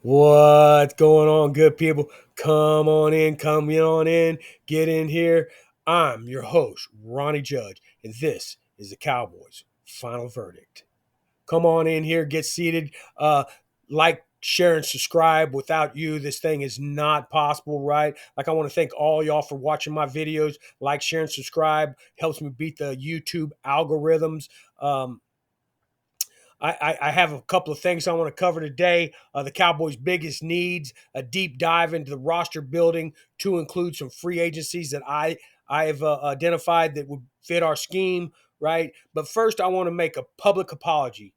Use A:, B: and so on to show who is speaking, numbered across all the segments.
A: What's going on, good people? Come on in, get in here. I'm your host, Ronnie Judge, and this is the Cowboys' final verdict. Come on in here, get seated. Like, share, and subscribe. Without you, this thing is not possible, right? Like, I want to thank all y'all for watching my videos. Like, share, and subscribe helps me beat the YouTube algorithms. I have a couple of things I want to cover today. The Cowboys' biggest needs, a deep dive into the roster building to include some free agencies that I have identified that would fit our scheme, right? But first, I want to make a public apology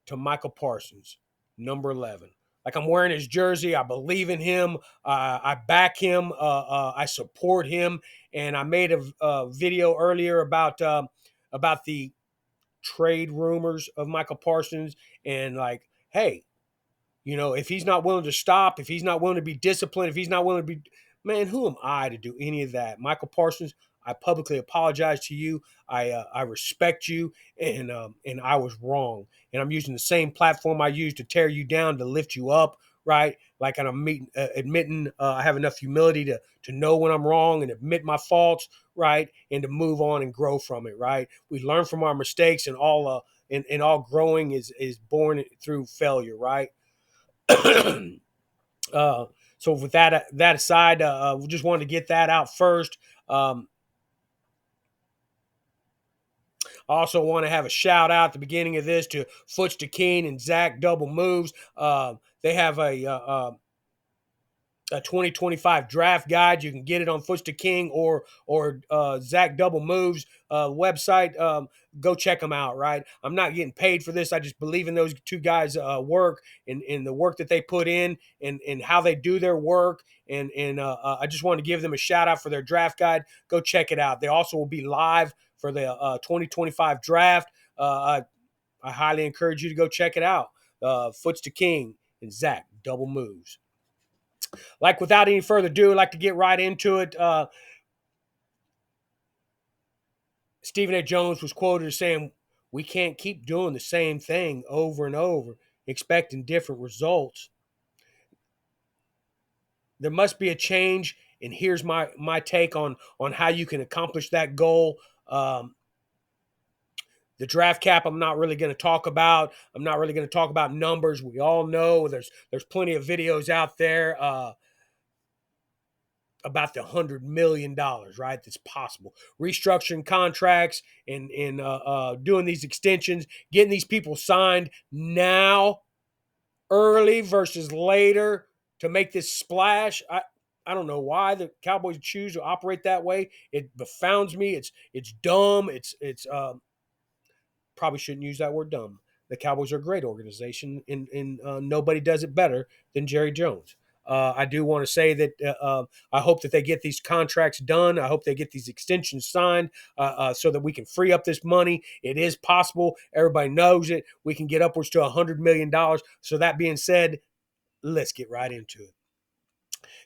A: to Micah Parsons, number 11. Like, I'm wearing his jersey. I believe in him. I back him. I support him. And I made a video earlier about the trade rumors of Michael Parsons and like, hey, if he's not willing to stop, if he's not willing to be disciplined, if he's not willing to be, man, who am I to do any of that? Michael Parsons, I publicly apologize to you. I respect you, and I was wrong. And I'm using the same platform I used to tear you down to lift you up, right? Like, and I'm admitting I have enough humility to know when I'm wrong and admit my faults, right, and to move on and grow from it, right? We learn from our mistakes, and all growing is born through failure, right? uh, so with that aside, we just wanted to get that out first. I also want to have a shout out at the beginning of this to Foots to Keen and Zach Double Moves. They have a 2025 draft guide. You can get it on Foots to King or Zach Double Moves website. Go check them out. Right, I'm not getting paid for this. I just believe in those two guys' work and in the work that they put in and how they do their work. And I just want to give them a shout out for their draft guide. Go check it out. They also will be live for the 2025 draft. I highly encourage you to go check it out. Foots to King and Zach Double Moves. Like, without any further ado, I'd like to get right into it. Stephen A. Jones was quoted as saying, "We can't keep doing the same thing over and over, expecting different results. There must be a change." And here's my take on how you can accomplish that goal. The draft cap, I'm not really going to talk about. I'm not really going to talk about numbers. We all know there's plenty of videos out there. About the $100 million, right? That's possible. Restructuring contracts and doing these extensions, getting these people signed now, early versus later to make this splash. I don't know why the Cowboys choose to operate that way. It befounds me. It's dumb. It's probably shouldn't use that word dumb. The Cowboys are a great organization, and nobody does it better than Jerry Jones. I do want to say that I hope that they get these contracts done. I hope they get these extensions signed so that we can free up this money. It is possible. Everybody knows it. We can get upwards to $100 million. So that being said, let's get right into it.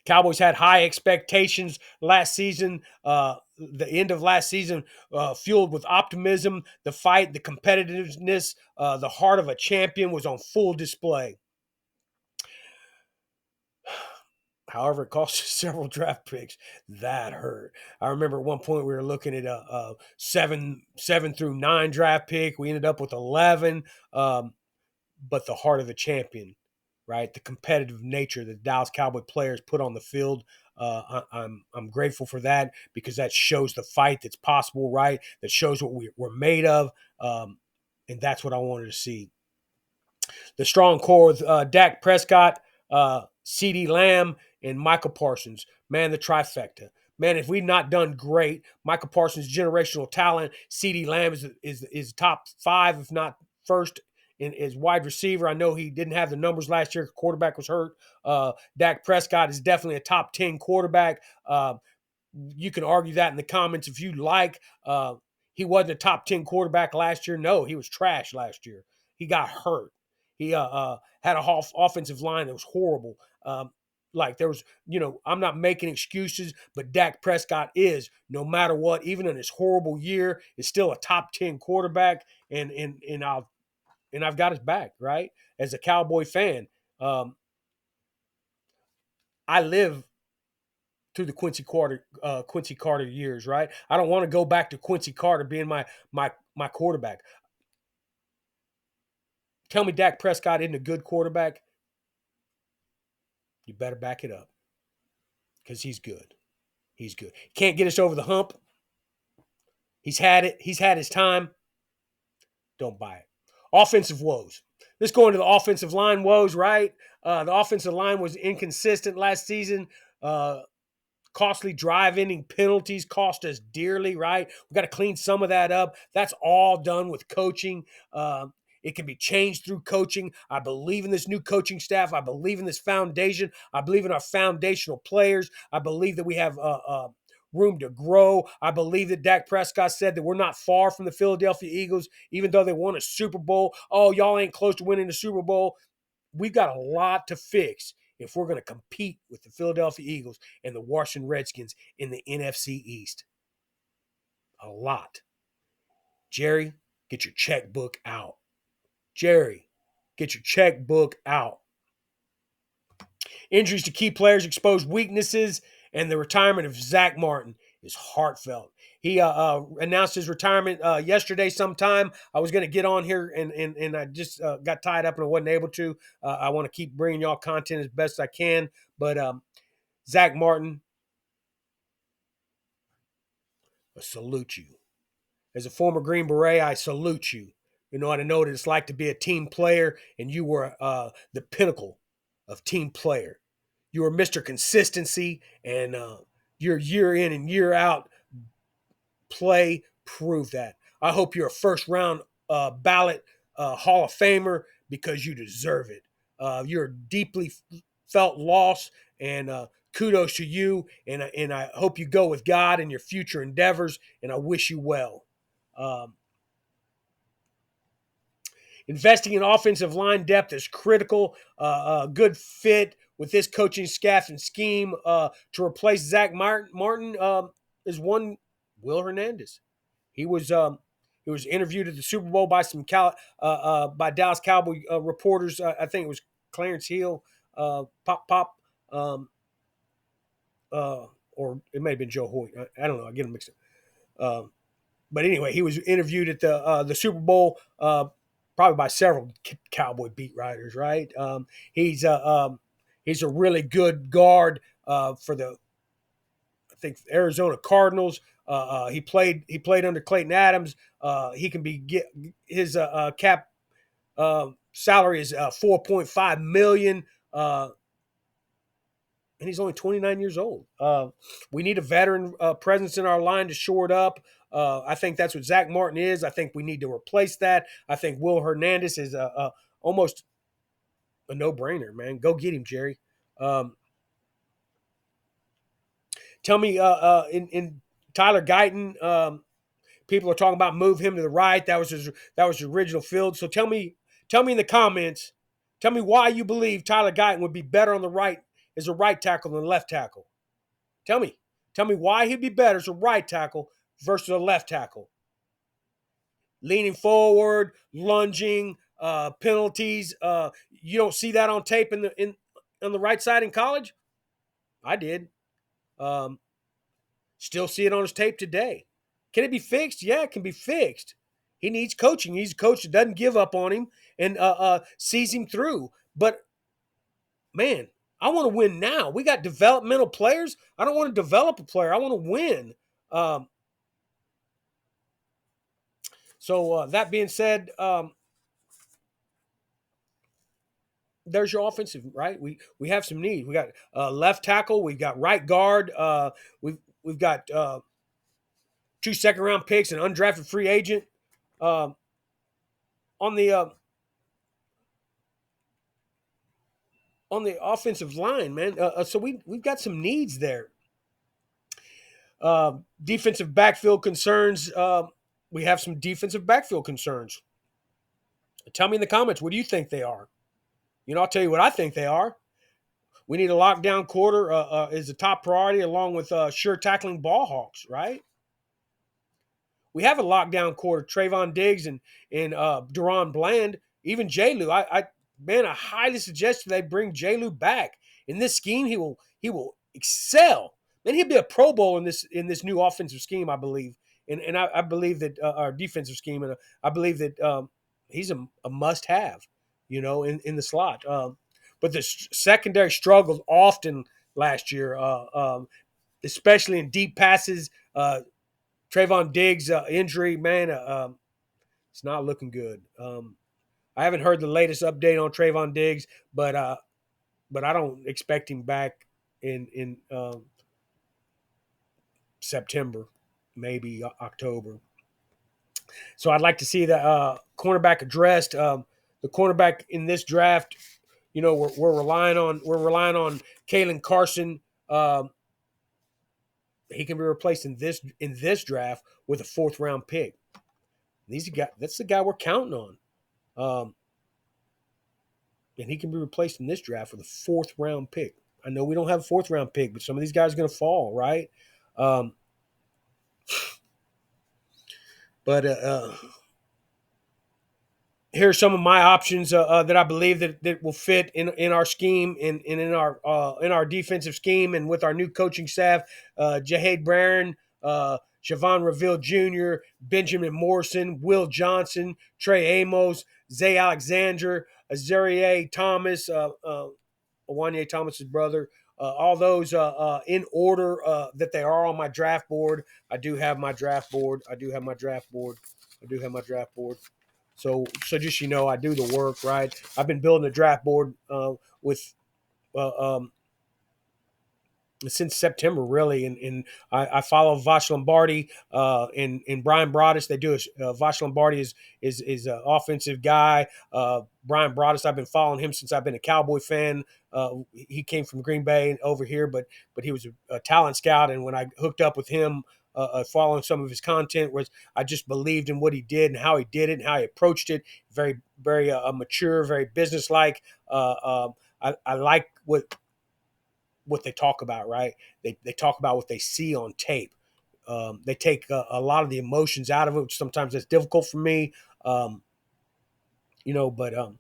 A: Cowboys had high expectations last season. The end of last season, fueled with optimism, the fight, the competitiveness, the heart of a champion was on full display. However, it cost us several draft picks. That hurt. I remember at one point we were looking at a seven through nine draft pick. We ended up with 11. But the heart of a champion, right? The competitive nature that Dallas Cowboy players put on the field. I'm grateful for that because that shows the fight that's possible, right? That shows what we're made of, and that's what I wanted to see. The strong core with Dak Prescott, CeeDee Lamb, and Michael Parsons. Man, the trifecta. Man, if we've not done great, Michael Parsons, generational talent. CeeDee Lamb is top five, if not first, in his wide receiver. I know he didn't have the numbers last year. Quarterback was hurt. Dak Prescott is definitely a top 10 quarterback. You can argue that in the comments if you like. He wasn't a top 10 quarterback last year. No, he was trash last year. He got hurt. He had a offensive line that was horrible. Like, there was, I'm not making excuses, but Dak Prescott is, no matter what, even in his horrible year, is still a top 10 quarterback, and I've got his back, right? As a Cowboy fan. I live through the Quincy Carter years, right? I don't want to go back to Quincy Carter being my quarterback. Tell me Dak Prescott isn't a good quarterback. You better back it up because he's good. He's good. Can't get us over the hump. He's had it. He's had his time. Don't buy it. Offensive woes. Let's go into the offensive line woes, right? The offensive line was inconsistent last season. Costly drive ending penalties cost us dearly, right? We got to clean some of that up. That's all done with coaching. It can be changed through coaching. I believe in this new coaching staff. I believe in this foundation. I believe in our foundational players. I believe that we have room to grow. I believe that Dak Prescott said that we're not far from the Philadelphia Eagles, even though they won a Super Bowl. Oh, y'all ain't close to winning the Super Bowl. We've got a lot to fix if we're going to compete with the Philadelphia Eagles and the Washington Redskins in the NFC East. A lot. Jerry, get your checkbook out. Jerry, get your checkbook out. Injuries to key players expose weaknesses, and the retirement of Zach Martin is heartfelt. He announced his retirement yesterday sometime. I was going to get on here, and I just got tied up and I wasn't able to. I want to keep bringing y'all content as best I can. But Zach Martin, I salute you. As a former Green Beret, I salute you. You know, I know what it's like to be a team player, and you were the pinnacle of team player. You were Mr. Consistency, and your year in and year out play prove that. I hope you're a first round ballot Hall of Famer because you deserve it. You're a deeply felt loss, and kudos to you. And I hope you go with God in your future endeavors, and I wish you well. Investing in offensive line depth is critical. Good fit with this coaching staff and scheme to replace Zach Martin is one Will Hernandez. He was interviewed at the Super Bowl by some by Dallas Cowboy reporters. I think it was Clarence Hill, Pop, um, or it may have been Joe Hoyt. I don't know. I get them mixed up. But anyway, he was interviewed at the Super Bowl, probably by several Cowboy beat writers. Right? He's a really good guard for the I think Arizona Cardinals. He played under Clayton Adams. He can be get his cap salary is $4.5 million. And he's only 29 years old. We need a veteran presence in our line to shore it up. I think that's what Zach Martin is. I think we need to replace that. I think Will Hernandez is almost a no-brainer, man. Go get him, Jerry. Tell me, in Tyler Guyton, people are talking about move him to the right. That was his original field. So tell me in the comments. Tell me why you believe Tyler Guyton would be better on the right as a right tackle than a left tackle. Tell me why he'd be better as a right tackle versus a left tackle. Leaning forward, lunging, penalties. You don't see that on tape on the right side in college. I did. Still see it on his tape today. Can it be fixed? Yeah, it can be fixed. He needs coaching. He needs a coach that doesn't give up on him and sees him through. But man, I want to win now. We got developmental players. I don't want to develop a player. I want to win. So that being said, there's your offensive, right? We have some need. We got left tackle. We've got right guard. We've got 2 second-round picks, an undrafted free agent. On the offensive line, man. So we've got some needs there. Defensive backfield concerns. We have some defensive backfield concerns. Tell me in the comments, what do you think they are? I'll tell you what I think they are. We need a lockdown quarter is a top priority, along with sure tackling ball hawks, right? We have a lockdown quarter, Trayvon Diggs and Deron Bland, even J. Lou. I highly suggest they bring J. Lou back. In this scheme, he will excel. Man, he'll be a Pro Bowl in this new offensive scheme, I believe, and I believe that our defensive scheme, and I believe that he's a must have, in the slot. But the secondary struggled often last year, especially in deep passes. Trayvon Diggs injury, man, it's not looking good. I haven't heard the latest update on Trayvon Diggs, but I don't expect him back in September, maybe October. So I'd like to see the cornerback addressed. The cornerback in this draft, we're relying on Kalen Carson. Um, he can be replaced in this draft with a fourth round pick. That's the guy we're counting on. Um, and he can be replaced in this draft with a fourth round pick. I know we don't have a fourth round pick, but some of these guys are going to fall, right? Um, but here's some of my options that I believe that will fit in our scheme and in our defensive scheme and with our new coaching staff. Jahade Barron, Javon Reveal Jr., Benjamin Morrison, Will Johnson, Trey Amos, Zay Alexander, Azariah Thomas, Awanye Thomas's brother. All those in order that they are on my draft board. I do have my draft board. I do have my draft board. I do have my draft board. So just I do the work, right? I've been building a draft board with since September, really, and I follow Vash Lombardi and Brian Broaddus. They do Vash Lombardi is an offensive guy. Brian Broaddus, I've been following him since I've been a Cowboy fan. He came from Green Bay over here, but he was a talent scout, and when I hooked up with him, following some of his content, was I just believed in what he did and how he did it and how he approached it. Very, very mature, very businesslike. I like what they talk about, right? They talk about what they see on tape. They take a lot of the emotions out of it, which sometimes that's difficult for me. Um, you know, but um,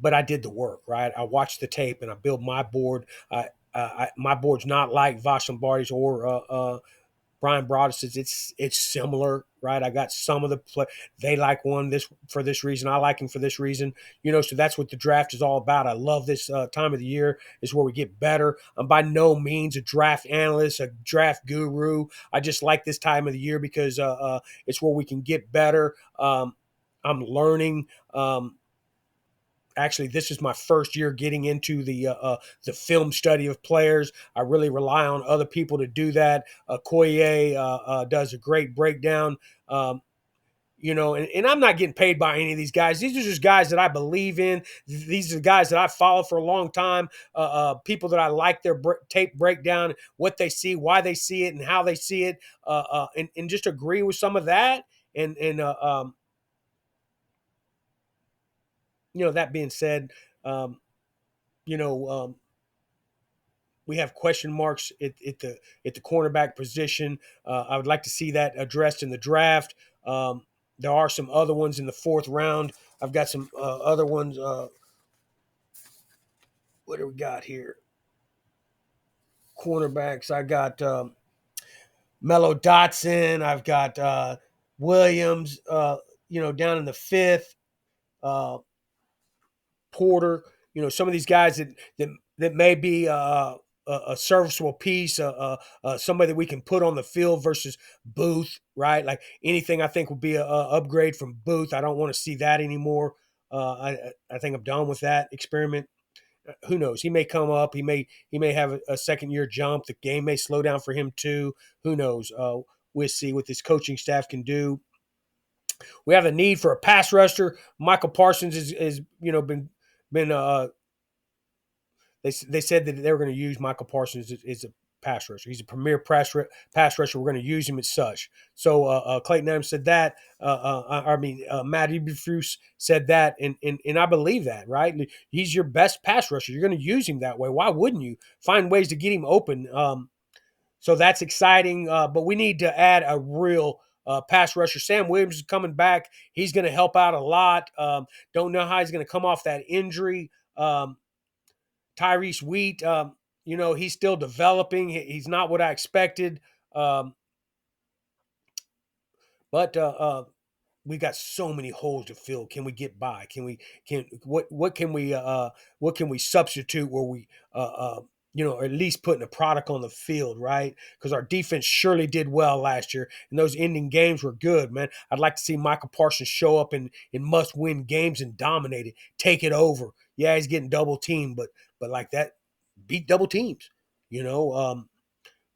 A: but I did the work, right? I watched the tape and I built my board. My board's not like Vash Lombardi's or Brian Broaddus says it's similar, right? I got some of the play. They like one this for this reason. I like him for this reason. So that's what the draft is all about. I love this time of the year. Is where we get better. I'm by no means a draft analyst, a draft guru. I just like this time of the year because it's where we can get better. I'm learning. Actually, this is my first year getting into the film study of players. I really rely on other people to do that. Koye does a great breakdown. And I'm not getting paid by any of these guys. These are just guys that I believe in. These are guys that I follow for a long time. People that I like their tape breakdown, what they see, why they see it, and how they see it, and just agree with some of that. That being said, um, you know, we have question marks at the cornerback position. I would like to see that addressed in the draft. There are some other ones in the fourth round. I've got some other ones. What do we got here? Cornerbacks. I got Mello Dotson. I've got Williams. Down in the fifth. Uh, Porter. Some of these guys that may be a serviceable piece, somebody that we can put on the field versus Booth, right? Like anything, I think would be a upgrade from Booth. I don't want to see that anymore. I think I'm done with that experiment. Who knows? He may come up. He may have a second year jump. The game may slow down for him too. Who knows? We'll see what this coaching staff can do. We have a need for a pass rusher. Michael Parsons is been they said that they were going to use Michael Parsons as a pass rusher. He's a premier pass rusher. We're going to use him as such. So Clayton Adams said that. Matt Eberflus said that, and I believe that. Right? He's your best pass rusher. You're going to use him that way. Why wouldn't you find ways to get him open? So that's exciting. But we need to add a real pass rusher. Sam Williams is coming back. He's going to help out a lot. Don't know how he's going to come off that injury. Tyrese Wheat, he's still developing. He's not what I expected. Um, but we got so many holes to fill. Can we get by? Can what can we substitute where we or at least putting a product on the field, right? Because our defense surely did well last year, and those ending games were good, man. I'd like to see Micah Parsons show up in must win games and dominate it, take it over. Yeah, he's getting double teamed, but like that, beat double teams, you know.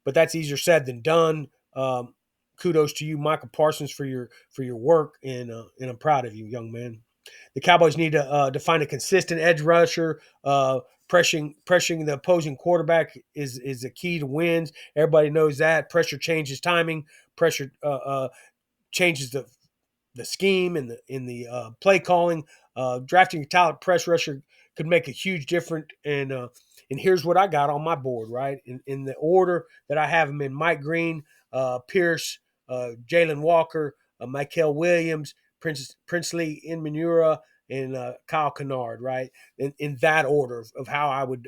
A: But that's easier said than done. Kudos to you, Michael Parsons, for your work, and I'm proud of you, young man. The Cowboys need to find a consistent edge rusher. Pressuring the opposing quarterback is the key to wins. Everybody knows that. Pressure changes timing. Pressure changes the scheme and the play calling. Drafting a talent press rusher could make a huge difference. And here's what I got on my board, right? In the order that I have them in: Mike Green, Pierce, Jalen Walker, Michael Williams, Princely Inmanura, and Kyle Kennard, right? In that order of how I would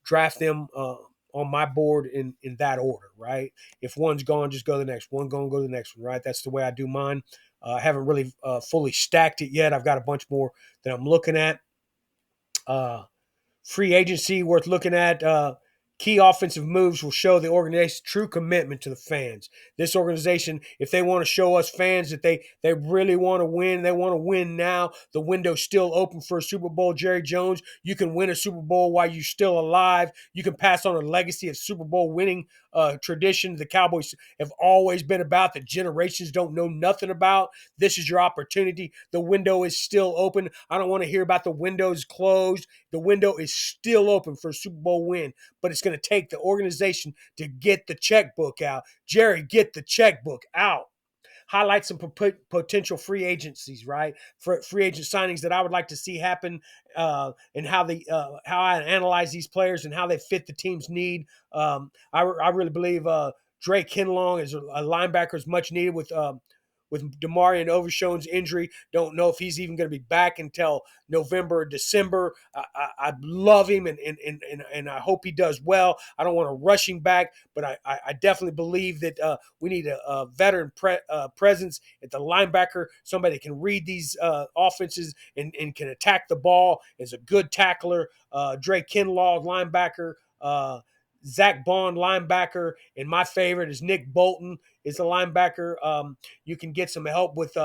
A: draft them on my board in that order, right? If one's gone, just go to the next one. Go to the next one, right? That's the way I do mine. I haven't really fully stacked it yet. I've got a bunch more that I'm looking at. Uh, Free agency worth looking at. Key offensive moves will show the organization's true commitment to the fans. This organization, if they want to show us fans that they really want to win, they want to win now. The window's still open for a Super Bowl. Jerry Jones, you can win a Super Bowl while you're still alive. You can pass on a legacy of Super Bowl winning tradition the Cowboys have always been about, that generations don't know nothing about. This is your opportunity. The window is still open. I don't want to hear about the windows closed. The window is still open for a Super Bowl win, but it's going to take the organization to get the checkbook out. Jerry, get the checkbook out. Highlight some potential free agencies, right? For free agent signings that I would like to see happen, and how I analyze these players and how they fit the team's need. I really believe Drake Kinlong is a linebacker is much needed with Demarion Overshown's injury. Don't know if he's even going to be back until November or December. I love him, and I hope he does well. I don't want to rush him back, but I definitely believe that we need a veteran presence at the linebacker, somebody that can read these offenses and can attack the ball, is a good tackler. Drake Kinlaw, linebacker. Zach Bond, linebacker, and my favorite is Nick Bolton, is a linebacker. You can get some help with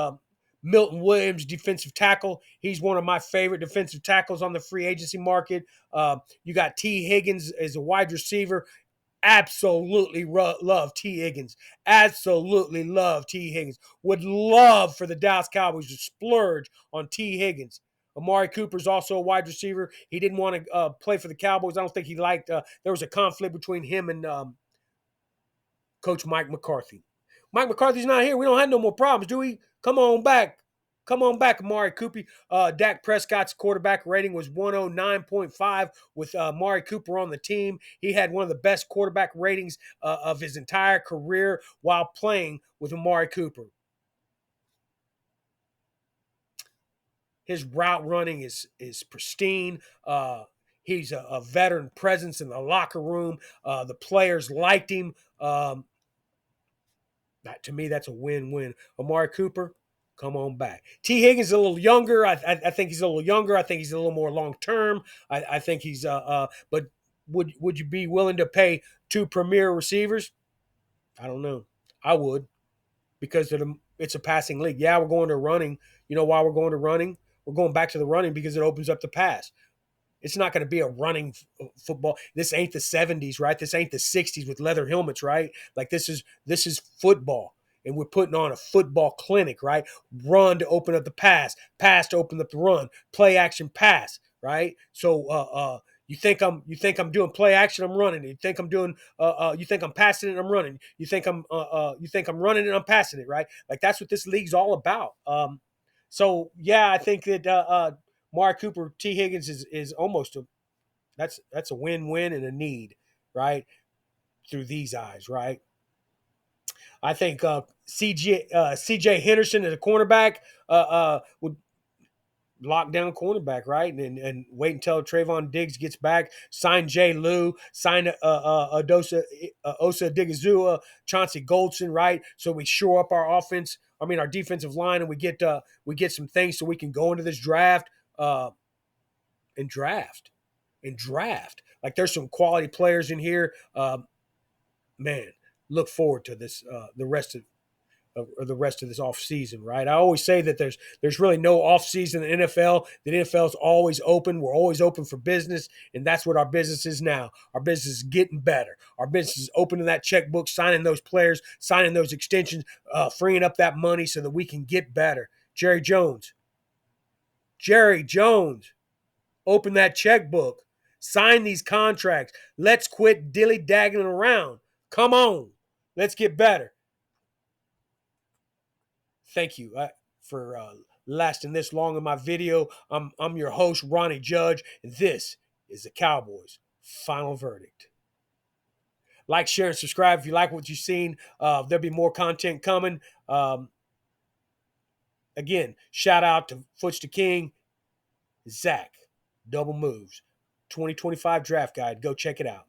A: Milton Williams, defensive tackle. He's one of my favorite defensive tackles on the free agency market. You got T. Higgins as a wide receiver. Absolutely love T. Higgins. Absolutely love T. Higgins. Would love for the Dallas Cowboys to splurge on T. Higgins. Amari Cooper's also a wide receiver. He didn't want to play for the Cowboys. I don't think he liked. There was a conflict between him and Coach Mike McCarthy. Mike McCarthy's not here. We don't have no more problems, do we? Come on back. Come on back, Amari Cooper. Dak Prescott's quarterback rating was 109.5 with Amari Cooper on the team. He had one of the best quarterback ratings of his entire career while playing with Amari Cooper. His route running is pristine. He's a veteran presence in the locker room. The players liked him. To me, that's a win-win. Amari Cooper, come on back. T. Higgins is a little younger. I think he's a little younger. I think he's a little more long-term. I think he's but would you be willing to pay two premier receivers? I don't know. I would, because it's a passing league. Yeah, we're going to running. You know why we're going to running? We're going back to the running because it opens up the pass. It's not going to be a running football. This ain't the 70s, right? This ain't the 60s with leather helmets, right? Like this is football. And we're putting on a football clinic, right? Run to open up the pass to open up the run, play action pass, right? So you think I'm doing play action, I'm running. You think I'm doing you think I'm passing it, I'm running. You think I'm running and I'm passing it, right? Like that's what this league's all about. So yeah, I think that Mark Cooper, T. Higgins is almost that's a win-win and a need, right? Through these eyes, right? I think CJ Henderson as a cornerback would. lockdown cornerback, right? And wait until Trayvon Diggs gets back. Sign Jay Lou. Sign Osa Digazua, Chauncey Goldson, right? So we shore up our offense. I mean, our defensive line, and we get some things so we can go into this draft and draft and draft. Like there's some quality players in here. Man, look forward to this. The rest of this off season, right? I always say that there's really no off season in the NFL. The NFL is always open. We're always open for business, and that's what our business is now. Our business is getting better. Our business is opening that checkbook, signing those players, signing those extensions, freeing up that money so that we can get better. Jerry Jones, open that checkbook, sign these contracts. Let's quit dilly-dagging around. Come on, let's get better. Thank you for lasting this long in my video. I'm your host, Ronnie Judge, and this is the Cowboys' final verdict. Like, share, and subscribe if you like what you've seen. There'll be more content coming. Again, shout out to Foots the King, Zach, Double Moves, 2025 Draft Guide. Go check it out.